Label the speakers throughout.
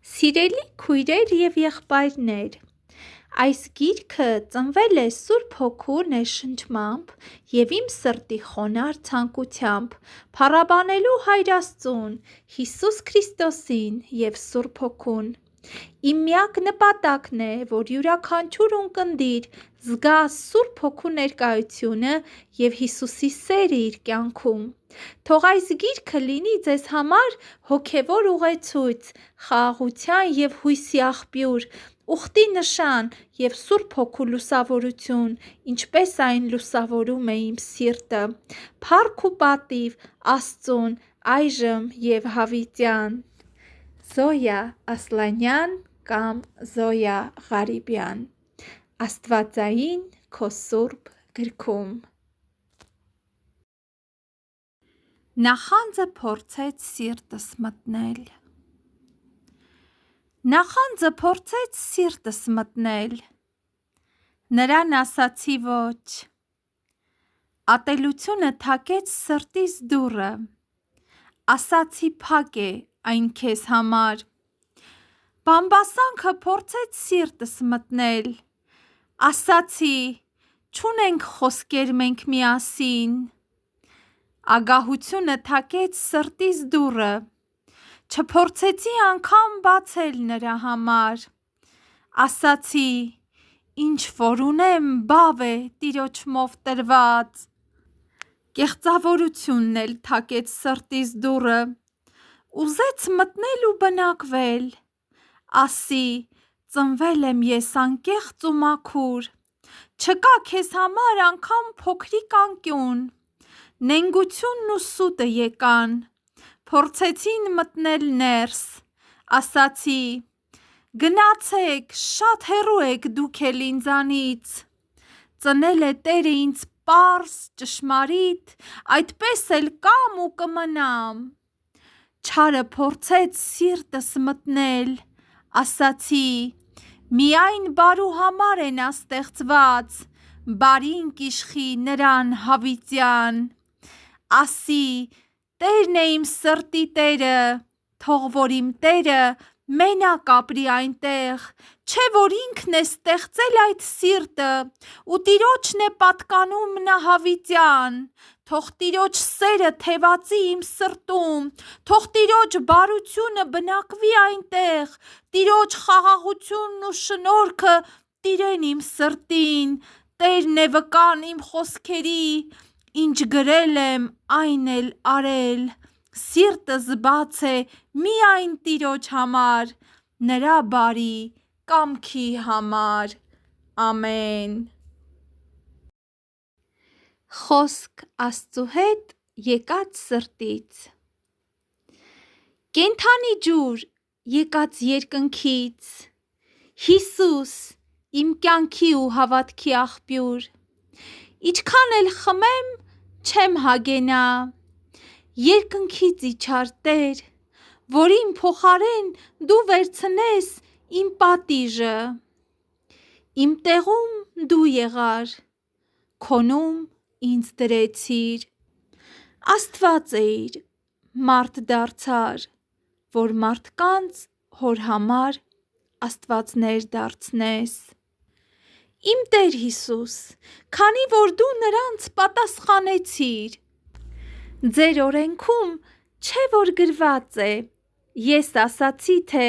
Speaker 1: Սիրելի քույրեր և եղբայրներ, այս գիրքը ծնվել է Սուրբ Հոգու ներշնչմամբ և իմ սրտի խոնարհ ցանկությամբ փառաբանելու Հայր Աստծուն, Հիսուս Քրիստոսին և Սուրբ Հոգուն։ Իմ միակ նպատակն է, որ յուրաքանչյուր ունկնդիր զգա Սուրբ Հոգու ներկայությունը և Հիսուսի սերը իր կյանքում։ Թող այս գիրքը լինի ձեզ համար հոգևոր ուղեցույց, խաղաղության և հույսի աղբյուր, ուխտի նշան և Սուրբ Հոգու լուսավորություն, ինչպես այն լուսավորում է իմ սիրտը։ Փառք ու պատիվ Աստծուն այժմ և հավիտյան։ Զոյա Ասլանյան կամ Զոյա Ղարիբյան, Աստվածային քո սուրբ գրքում։ Նախանձը փորձեց սիրտս մտնել։ Նախանձը փորձեց սիրտս մտնել, նրան ասացի ոչ, ատելությունը թակեց սրտիս դուռը, ասացի փակ է այն քեզ համար, բամբասանքը փորձեց սիրտս մտնել, ասացի չունենք խոսքեր մենք միասին, ագահությունը թակեց սրտիս դուռը, չփորձեցի անգամ բացել նրա համար, ասացի ինչ որ ունեմ բավ է Տիրոջմով տրված, կեղծավորությունն էլ թակեց սրտիս դուռը, ուզեց մտնել ու բնակվել, ասի ծնվել եմ ես անկեղծ ու մաքուր, չկա քեզ համար անգամ փոքրիկ անկյուն, նենգությունն ու սուտը եկան, փորձեցին մտնել ներս, ասացի գնացեք, շատ հեռու եք դուք էլ ինձանից, ծնել է Տերը ինձ պարզ, ճշմարիտ, այդպես էլ կամ ու կմնամ, չարը փորձեց սիրտս մտնել, ասացի միայն բարու համար է նա ստեղծված, բարին կիշխի նրան հավիտյան, ասի Տերն է իմ սրտի Տերը, թող որ իմ Տերը մենակ ապրի այնտեղ, չէ որ ինքն է ստեղծել այդ սիրտը ու Տիրոջն է պատկանում նա հավիտյան, թող Տիրոջ սերը թևածի իմ սրտում, թող Տիրոջ բարությունը բնակվի այնտեղ, Տիրոջ խաղաղությունն ու շնորհքը տիրեն իմ սրտին, Տերն է վկան իմ խոսքերի, ինչ գրել եմ այն էլ արել, սիրտս բաց է միայն Տիրոջ համար, նրա բարի կամքի համար, ամեն։ Խոսք Աստծու հետ եկած սրտից։ Կենդանի ջուր եկած երկնքից, Հիսուս իմ կյանքի ու հավատքի աղբյուր, իչքան էլ խմեմ չեմ հագենա, երկնքից իջար Տեր, որ իմ փոխարեն դու վերցնես իմ պատիժը, իմ տեղում դու եղար, քոնում ինձ դրեցիր, Աստված էիր, մարդ դարձար, որ մարդկանց հոր համար աստվածներ դարձնես։ Իմ Տեր Հիսուս, քանի որ դու նրանց պատասխանեցիր, ձեր օրենքում չէ որ գրված է, ես ասացի թե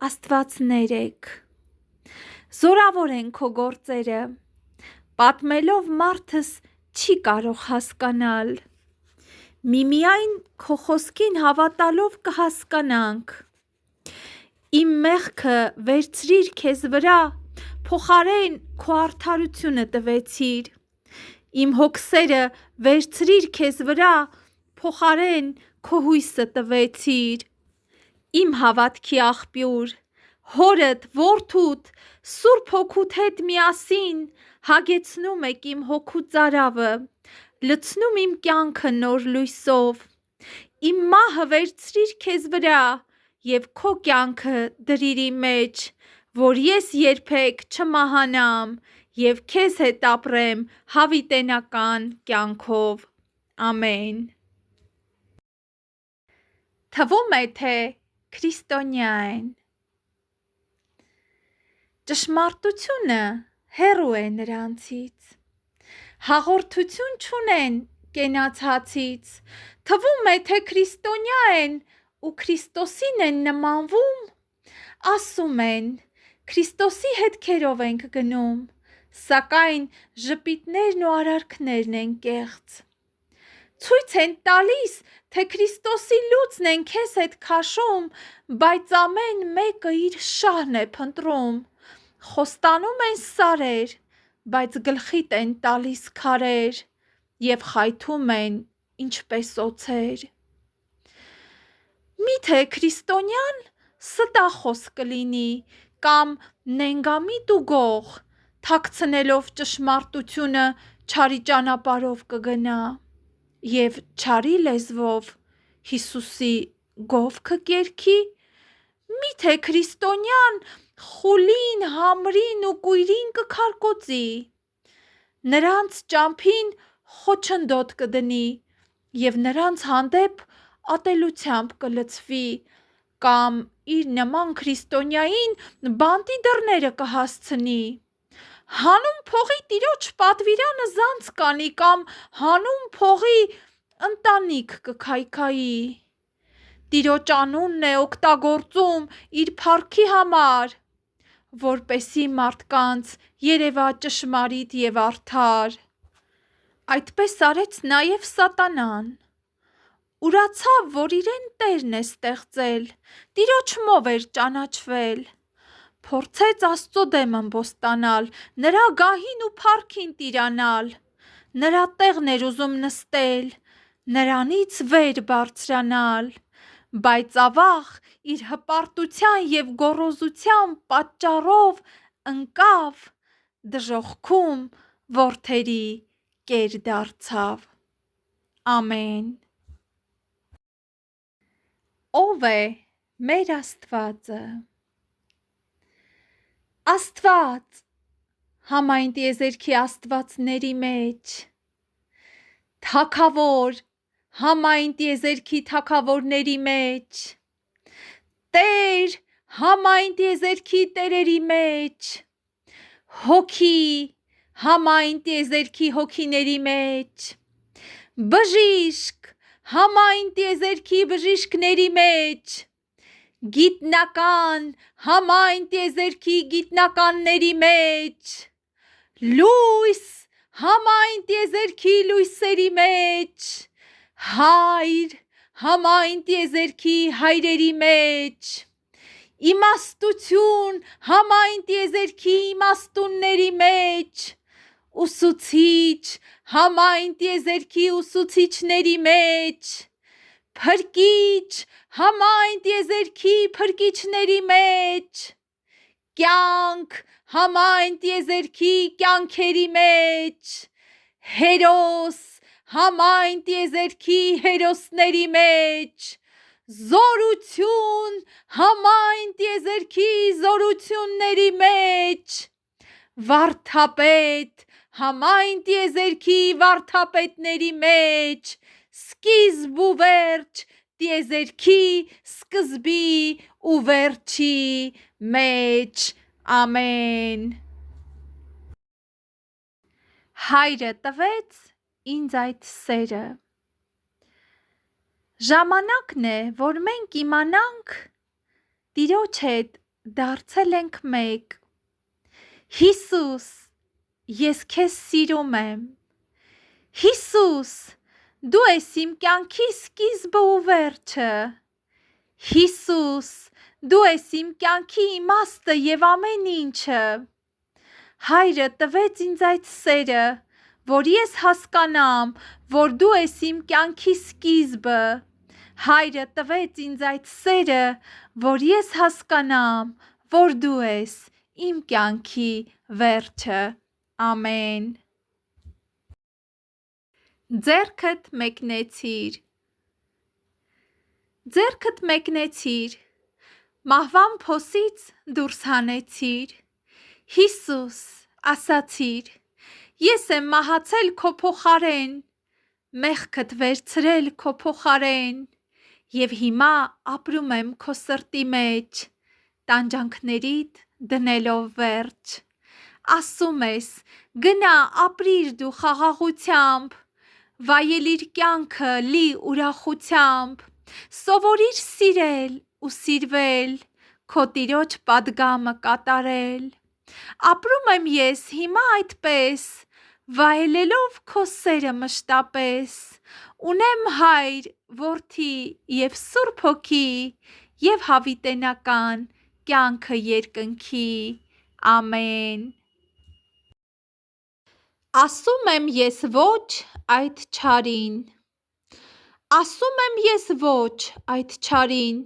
Speaker 1: աստվածներ եք, զորավոր են քո գործերը, պատմելով մարդս չի կարող հասկանալ, միմիայն քո խոսքին հավատալով կհասկանանք, իմ մեղքը վերցրիր քեզ վրա, փոխարեն քո արդարությունը տվեցիր, իմ հոգսերը վերցրիր քեզ վրա, փոխարեն քո հույսը տվեցիր, իմ հավատքի աղբյուր, հորդ, որդուդ, Սուրբ Հոգուդ հետ միասին հագեցնում եք իմ հոգու ծարավը, լցնում իմ կյանքը նոր լույսով, իմ մահը վերցրիր քեզ վրա և քո կյանքը դրիր իմ մեջ, որ ես երբեք չմահանամ և քեզ հետ ապրեմ հավիտենական կյանքով, ամեն։ Թվում է թե քրիստոնյա են, ճշմարտությունը հեռու է նրանցից, հաղորդություն չունեն կենացածից, թվում է, թե քրիստոնյա են ու Քրիստոսին են նմանվում, ասում են, Քրիստոսի հետքերով ենք գնում, սակայն ժպիտներն ու արարքներն են կեղծ, ցույց են տալիս, թե Քրիստոսի լուծն են քեզ հետ քաշում, բայց ամեն մեկը իր շահն է փնտրում, խոստանում են սարեր, բայց գլխիդ են տալիս քարեր և խայթում են ինչպես օձեր։ Միթե քրիստոնյան ստախոս կլինի կամ նենգամիտ ու գող, թաքցնելով ճշմարտությունը չարի ճանապարհով կգնա և չարի լեզվով Հիսուսի գովքը կերքի, միթե քրիստոնյան խուլին, համրին ու կույրին կքարկոծի, նրանց ճամփին խոչընդոտ կդնի և նրանց հանդեպ ատելությամբ կլցվի կամ իր նման քրիստոնյային բանտի դռները կհասցնի, հանուն փողի տիրոջ պատվիրանը զանց կանի կամ հանուն փողի ընտանիք կքայքայի, տիրոջ անունն է օգտագործում իր փառքի համար, որպեսզի մարդկանց երևա ճշմարիտ և արդար, այդպես արեց նաև սատանան, ուրացավ, որ իրեն տերն է ստեղծել, տիրոջմով էր ճանաչվել, փորձեց Աստծո դեմ ըմբոստանալ, նրա գահին ու փառքին տիրանալ, նրա տեղն էր ուզում նստել, նրանից վեր բարձրանալ, բայց ավաղ իր հպարտության և գոռոզության պատճառով ընկավ, դժոխքում որդերի կեր դարձավ։ Ամեն։ Ո՞վ է մեր Աստվածը։ Աստված, համայն տիեզերքի աստվածների մեջ, Թագավոր, համայն տիեզերքի թագավորների մեջ, Տեր, համայն տիեզերքի տերերի մեջ, Հոգի, համայն տիեզերքի հոգիների մեջ, Բժիշկ, համայն տիեզերքի բժիշկների մեջ, Գիտնական, համայն տիեզերքի գիտնականների մեջ, Լույս, համայն տիեզերքի լույսերի մեջ, Հայր, համայն տիեզերքի հայրերի մեջ, Իմաստություն, համայն տիեզերքի իմաստունների մեջ, Ուսուցիչ, համայն տիեզերքի ուսուցիչների մեջ, Փրկիչ, համայն տիեզերքի փրկիչների մեջ, Կյանք, համայն տիեզերքի կյանքերի մեջ, Հերոս, համայն տիեզերքի հերոսների մեջ, Զորություն, համայն տիեզերքի զորությունների մեջ, Վարդապետ, համայն տիեզերքի վարդապետների մեջ, Սկիզբ ու վերջ, տիեզերքի սկզբի ու վերջի մեջ, ամեն։ Հայրը տվեց ինձ այդ սերը, ժամանակն է, որ մենք իմանանք Տիրոջ հետ դարձել ենք մեկ, Հիսուս, ես քեզ սիրում եմ, Հիսուս, դու ես իմ կյանքի սկիզբը ու վերջը, Հիսուս, դու ես իմ կյանքի իմաստը և ամեն ինչը, Հայրը տվեց ինձ այդ սերը, որ ես հասկանամ, որ դու ես իմ կյանքի սկիզբը, Հայրը տվեց ինձ այդ սերը, որ ես հասկանամ, որ դու ես իմ կյանքի վերջը, ամեն։ Ձեռքդ մեկնեցիր, ձեռքդ մեկնեցիր, մահվան փոսից դուրս հանեցիր, Հիսուս, ասացիր, ես եմ մահացել քո փոխարեն, մեղքդ վերցրել քո փոխարեն, և հիմա ապրում եմ քո սրտի մեջ, տանջանքներիդ դնելով վերջ։ Ասում ես, գնա ապրիր դու խաղաղությամբ, վայելիր կյանքը լի ուրախությամբ, սովորիր սիրել ու սիրվել, քո տիրոջ պատգամը կատարել։ Ապրում եմ ես հիմա այդպես, վայելելով քո սերը մշտապես, ունեմ հայր, որդի և Սուրբ Հոգի, և հավիտենական կյանքը երկնքի։ Ամեն։ Ասում եմ ես ոչ այդ չարին, ասում եմ ես ոչ այդ չարին,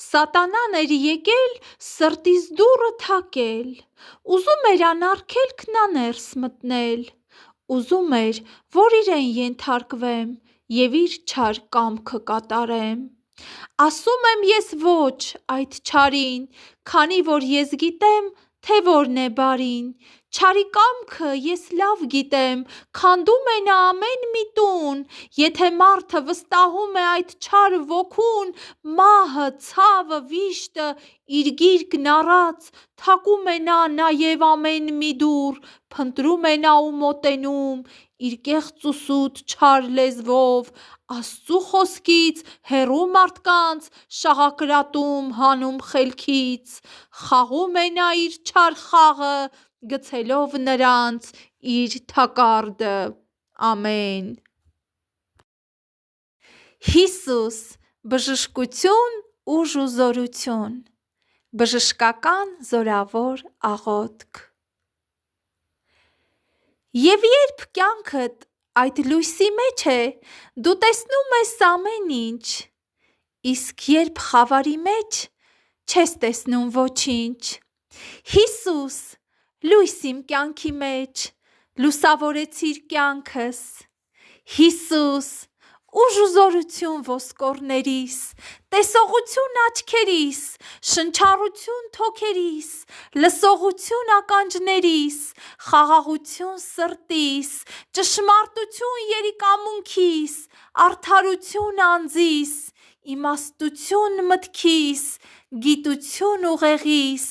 Speaker 1: սատանան էր եկել սրտիս դուռը թակել, ուզում էր անարգելքն աներս մտնել, ուզում էր, որ իրեն ենթարկվեմ և իր չար կամքը կատարեմ։ Ասում եմ ես ոչ այդ չարին, քանի որ ես գիտեմ, թե որն է բարին, չարի կամքը ես լավ գիտեմ, քանդում է նա ամեն մի տուն, եթե մարդը վստահում է այդ չար ոգուն, մահը, ցավը, վիշտը իր գիրկն առած, թակում է նա նաև ամեն մի դուռ, փնտրում է նա ու մոտենում, իր կեղծ ու սուտ չար լեզվով, Աստծու խոսքից հեռու մարդկանց շաղակրատում հանում խելքից, խաղում է նա իր չար խաղը, գցելով նրանց իր թակարդը։ Ամեն։ Հիսուս, բժշկություն, ուժ ու զորություն, բժշկական զորավոր աղոթք։ Եվ երբ կյանքդ այդ լույսի մեջ է, դու տեսնում ես ամեն ինչ, իսկ երբ խավարի մեջ, չես տեսնում ոչինչ։ Հիսուս, լույս իմ կյանքի մեջ, լուսավորեցիր կյանքս։ Հիսուս, ուժ ու զորություն ոսկորներիս, տեսողություն աչքերիս, շնչառություն թոքերիս, լսողություն ականջներիս, խաղաղություն սրտիս, ճշմարտություն երիկամունքիս, արդարություն անձիս, իմաստություն մտքիս, գիտություն ուղեղիս,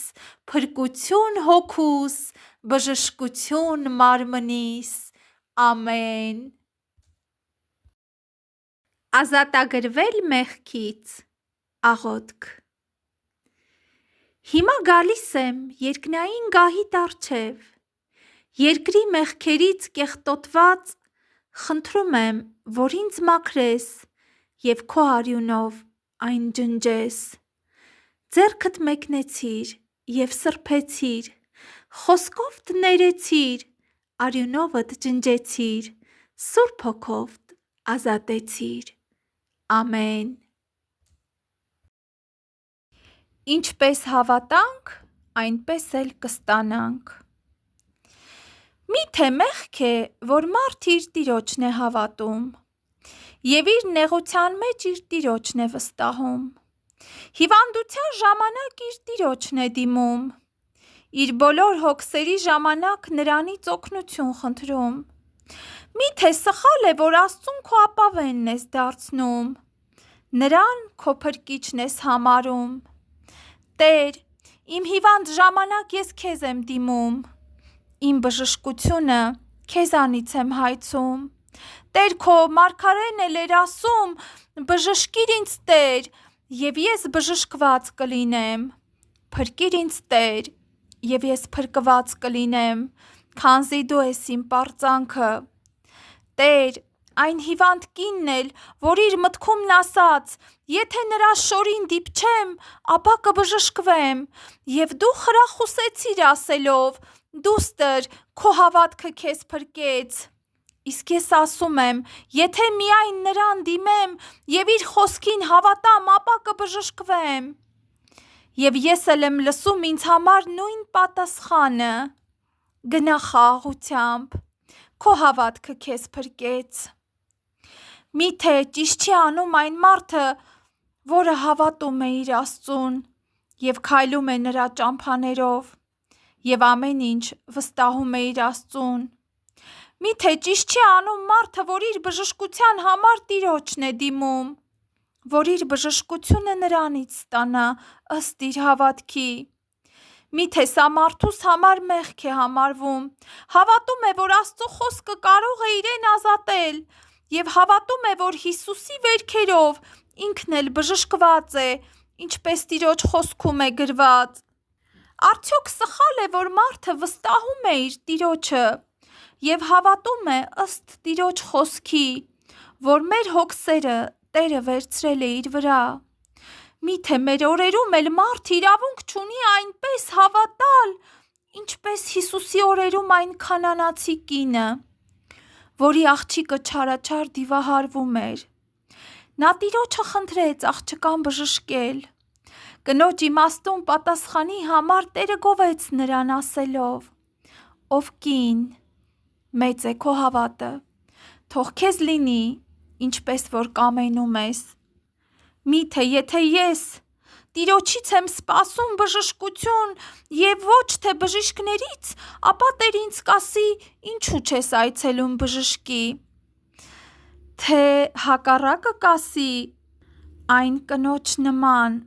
Speaker 1: փրկություն հոգուս, բժշկություն մարմնիս։ Ամեն։ Ազատագրվել մեղքից։ Աղոթք։ Հիմա գալիս եմ երկնային գահիդ առջև, երկրի մեղքերից կեղտոտված, խնդրում եմ, որ ինձ մաքրես և քո արյունով այն ջնջես։ Ձեռքդ մեկնեցիր և սրբեցիր, խոսքովդ ներեցիր, արյունովդ ջնջեցիր, Սուրբ Հոգովդ ազատեցիր։ Ամեն։ Ինչպես հավատանք, այնպես էլ կստանանք։ Միթե մեղք է, որ մարդ իր տիրոջն է հավատում և իր նեղության մեջ իր տիրոջն է վստահում, հիվանդության ժամանակ իր տիրոջն է դիմում, իր բոլոր հոգսերի ժամանակ նրանից օգնություն խնդրում։ Միթե սխալ է, որ Աստծուն քո ապավենն ես դարձնում, նրան քո փրկիչն ես համարում։ Տեր, իմ հիվանդ ժամանակ ես քեզ եմ դիմում, իմ բժշկությունը քեզանից եմ հայցում։ Տեր, քո մարգարեն էլ էր ասում, բժշկիր ինձ Տեր, և ես բժշկված կլինեմ։ Փրկիր ինձ Տեր, և ես փրկված կլինեմ, քանզի դու ես իմ պարծանքը։ Տեր, այն հիվանդ կինն էլ, որ իր մտքումն ասաց, եթե նրա շորին դիպչեմ, ապա կբժշկվեմ, և դու խրախուսեցիր ասելով, դուստր, քո հավատքը քեզ փրկեց։ Իսկ ես ասում եմ, եթե միայն նրան դիմեմ և իր խոսքին հավատամ, ապա կբժշկվեմ։ Եվ ես էլ եմ լսում ինձ համար նույն պատասխանը. գնա խաղաղությամբ, քո հավատքը քեզ փրկեց։ Միթե ճիշտ չի անում այն մարդը, որը հավատում է իր Աստծուն և քայլում է նրա ճամփաներով և ամեն ինչ վստահում է իր Աստծուն։ Միթե ճիշտ չի անում մարդը, որ իր բժշկության համար Տիրոջն է դիմում, որ իր բժշկությունը նրանից ստանա ըստ իր հավատքի։ Միթե սա մարդուս համար մեղք է համարվում։ Հավատում է, որ Աստծո խոսքը կարող է իրեն ազատել, եւ հավատում է, որ Հիսուսի վերքերով ինքն էլ բժշկված է, ինչպես Տիրոջ խոսքում է գրված։ Արդյոք սխալ է, որ մարդը վստահում է իր Տիրոջը եւ հավատում է ըստ Տիրոջ խոսքի, որ մեր հոգսերը Տերը վերցրել է իր վրա։ Միթե մեր օրերում էլ մարդ իրավունք չունի այնպես հավատալ, ինչպես Հիսուսի օրերում այն քանանացի կինը, որի աղջիկը չարաչար դիվահարվում էր։ Նա Տիրոջը խնդրեց աղջկան բժշկել։ Կնոջ իմաստուն պատասխանի համար Տերը գովեց նրան ասելով. «Ով կին, մեծ է քո հավատը, թող քեզ լինի, ինչպես որ կամենում ես»։ Միթե եթե ես Տիրոջից եմ սպասում բժշկություն եւ ոչ թե բժիշկներից, ապա Տեր ինձ կասի. «Ինչու չես այցելում բժշկի»։ Թե հակառակը կասի. «Այն կնոջ նման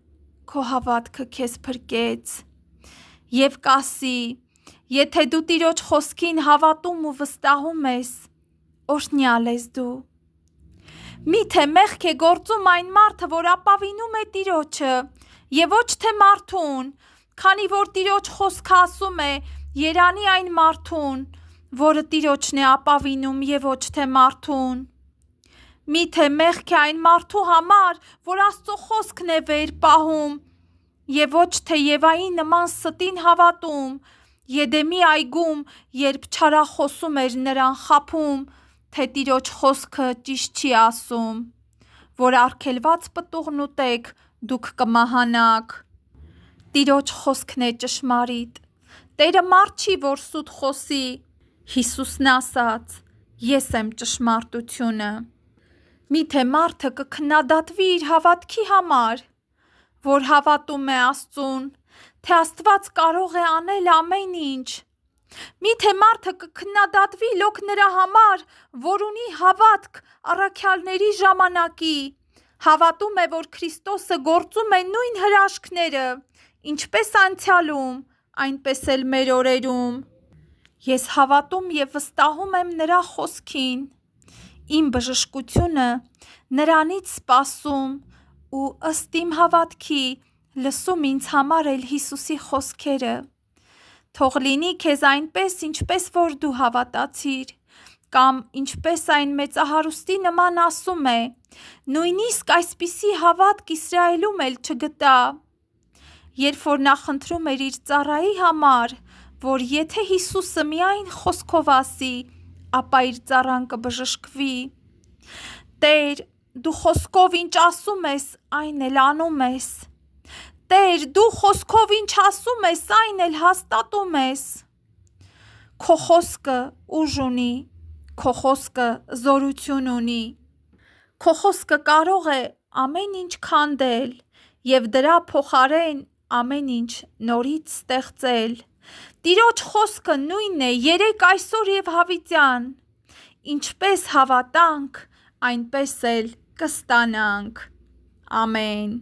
Speaker 1: քո հավատքը քեզ փրկեց»։ Եվ կասի. «Եթե դու Տիրոջ խոսքին հավատում ու վստահում ես, օրհնյալ ես դու»։ Միթե մեղք է գործում այն մարդը, որ ապավինում է Տիրոջը, եւ ոչ թե մարդուն, քանի որ Տիրոջ խոսքը ասում է. «Երանի այն մարդուն, որը Տիրոջն է ապավինում եւ ոչ թե մարդուն»։ Միթե մեղք է այն մարդու համար, որ Աստծո խոսքն է վեր պահում եւ ոչ թե Եվայի նման ստին հավատում, Եդեմի այգում, երբ չարախոսում էր նրան խաբում, թե Տիրոջ խոսքը ճիշտ չի ասում, որ արգելված պտուղն ուտեք, դուք կմահանաք։ Տիրոջ խոսքն է ճշմարիտ։ Տերը մարդ չի, որ սուտ խոսի։ Հիսուսն ասաց. «Ես եմ ճշմարտությունը»։ Միթե մարդը կքննադատվի իր հավատքի համար, որ հավատում է Աստծուն, թե Աստված կարող է անել ամեն ինչ։ Միթե մարդը կքննադատվի լոկ նրա համար, որ ունի հավատք առաքյալների ժամանակի, հավատում է, որ Քրիստոսը գործում է նույն հրաշքները, ինչպես անցյալում, այնպես էլ մեր օրերում։ Ես հավատում եւ վստահում եմ նրա խոսքին։ Իմ բժշկությունը նրանից սպասում ու ըստ իմ հավատքի լսում ինձ համար էլ Հիսուսի խոսքերը։ Թող լինի քեզ այնպես, ինչպես որ դու հավատացիր, կամ ինչպես այն մեծահարուստի նման ասում է. նույնիսկ այսպիսի հավատք Իսրայելում էլ չգտա։ Երբ որ նա խնդրում էր իր ծառայի համար, որ եթե Հիսուսը միայն խոսքով ասի, ապա իր ծառան կբժշկվի։ Տեր, դու խոսքով ինչ ասում ես, այն էլ անում ես։ Տեր, դու խոսքով ինչ ասում ես, այն էլ հաստատում ես։ Քո խոսքը ուժ ունի, քո խոսքը զորություն ունի։ Քո խոսքը կարող է ամեն ինչ քանդել եւ դրա փոխարեն ամեն ինչ նորից ստեղծել։ Տիրոջ խոսքը նույնն է երեկ, այսօր եւ հավիտյան։ Ինչպես հավատանք, այնպես էլ կստանանք։ Ամեն։